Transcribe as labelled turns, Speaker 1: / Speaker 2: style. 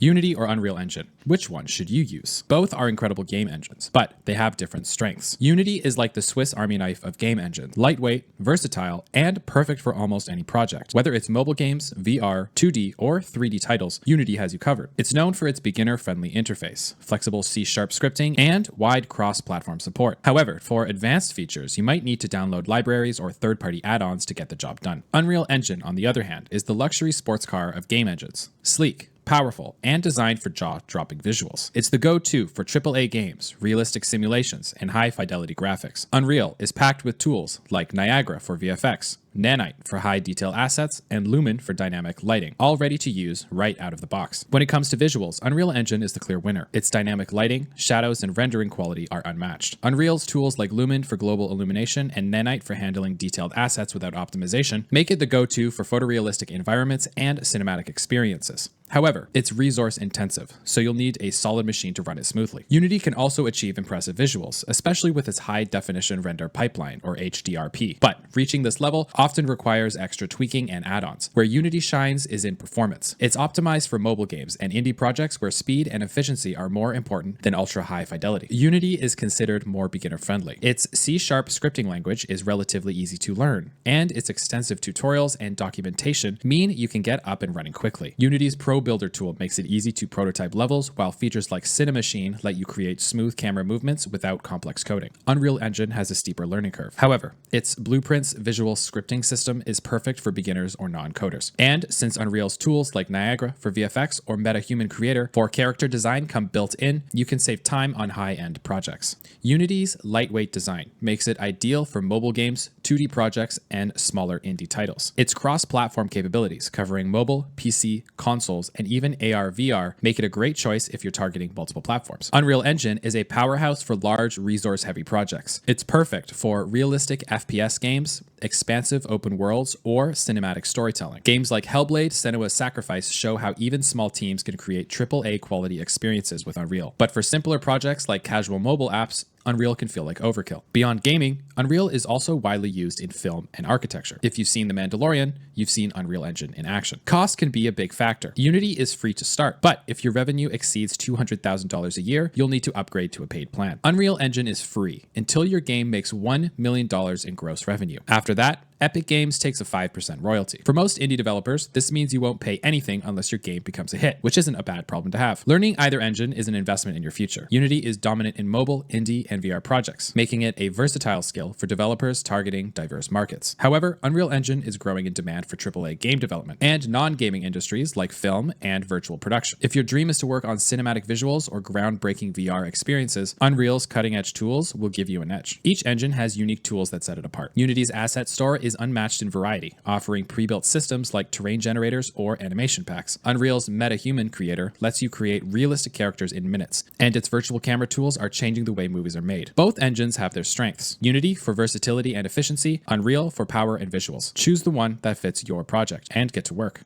Speaker 1: Unity or Unreal Engine? Which one should you use? Both are incredible game engines, but they have different strengths. Unity is like the Swiss Army knife of game engines, lightweight, versatile, and perfect for almost any project. Whether it's mobile games, VR, 2D, or 3D titles, Unity has you covered. It's known for its beginner-friendly interface, flexible C# scripting, and wide cross-platform support. However, for advanced features, you might need to download libraries or third-party add-ons to get the job done. Unreal Engine, on the other hand, is the luxury sports car of game engines. Sleek, powerful, and designed for jaw-dropping visuals. It's the go-to for AAA games, realistic simulations, and high-fidelity graphics. Unreal is packed with tools like Niagara for VFX, Nanite for high-detail assets, and Lumen for dynamic lighting, all ready to use right out of the box. When it comes to visuals, Unreal Engine is the clear winner. Its dynamic lighting, shadows, and rendering quality are unmatched. Unreal's tools like Lumen for global illumination and Nanite for handling detailed assets without optimization make it the go-to for photorealistic environments and cinematic experiences. However, it's resource intensive, so you'll need a solid machine to run it smoothly. Unity can also achieve impressive visuals, especially with its high definition render pipeline, or HDRP. But reaching this level often requires extra tweaking and add-ons. Where Unity shines is in performance. It's optimized for mobile games and indie projects where speed and efficiency are more important than ultra-high fidelity. Unity is considered more beginner-friendly. Its C# scripting language is relatively easy to learn, and its extensive tutorials and documentation mean you can get up and running quickly. Unity's Pro Builder tool makes it easy to prototype levels, while features like Cinemachine let you create smooth camera movements without complex coding. Unreal Engine has a steeper learning curve. However, its Blueprint's visual scripting system is perfect for beginners or non-coders. And since Unreal's tools like Niagara for VFX or MetaHuman Creator for character design come built in, you can save time on high-end projects. Unity's lightweight design makes it ideal for mobile games, 2D projects, and smaller indie titles. Its cross-platform capabilities, covering mobile, PC, consoles, and even AR/VR, make it a great choice if you're targeting multiple platforms. Unreal Engine is a powerhouse for large, resource-heavy projects. It's perfect for realistic FPS games, expansive open worlds, or cinematic storytelling. Games like Hellblade: Senua's Sacrifice show how even small teams can create AAA quality experiences with Unreal. But for simpler projects like casual mobile apps, Unreal can feel like overkill. Beyond gaming, Unreal is also widely used in film and architecture. If you've seen The Mandalorian, you've seen Unreal Engine in action. Cost can be a big factor. Unity is free to start, but if your revenue exceeds $200,000 a year, you'll need to upgrade to a paid plan. Unreal Engine is free until your game makes $1 million in gross revenue. After that, Epic Games takes a 5% royalty. For most indie developers, this means you won't pay anything unless your game becomes a hit, which isn't a bad problem to have. Learning either engine is an investment in your future. Unity is dominant in mobile, indie, and VR projects, making it a versatile skill for developers targeting diverse markets. However, Unreal Engine is growing in demand for AAA game development and non-gaming industries like film and virtual production. If your dream is to work on cinematic visuals or groundbreaking VR experiences, Unreal's cutting-edge tools will give you an edge. Each engine has unique tools that set it apart. Unity's asset store is unmatched in variety, offering pre-built systems like terrain generators or animation packs. Unreal's MetaHuman Creator lets you create realistic characters in minutes, and its virtual camera tools are changing the way movies are made. Both engines have their strengths. Unity for versatility and efficiency, Unreal for power and visuals. Choose the one that fits your project and get to work.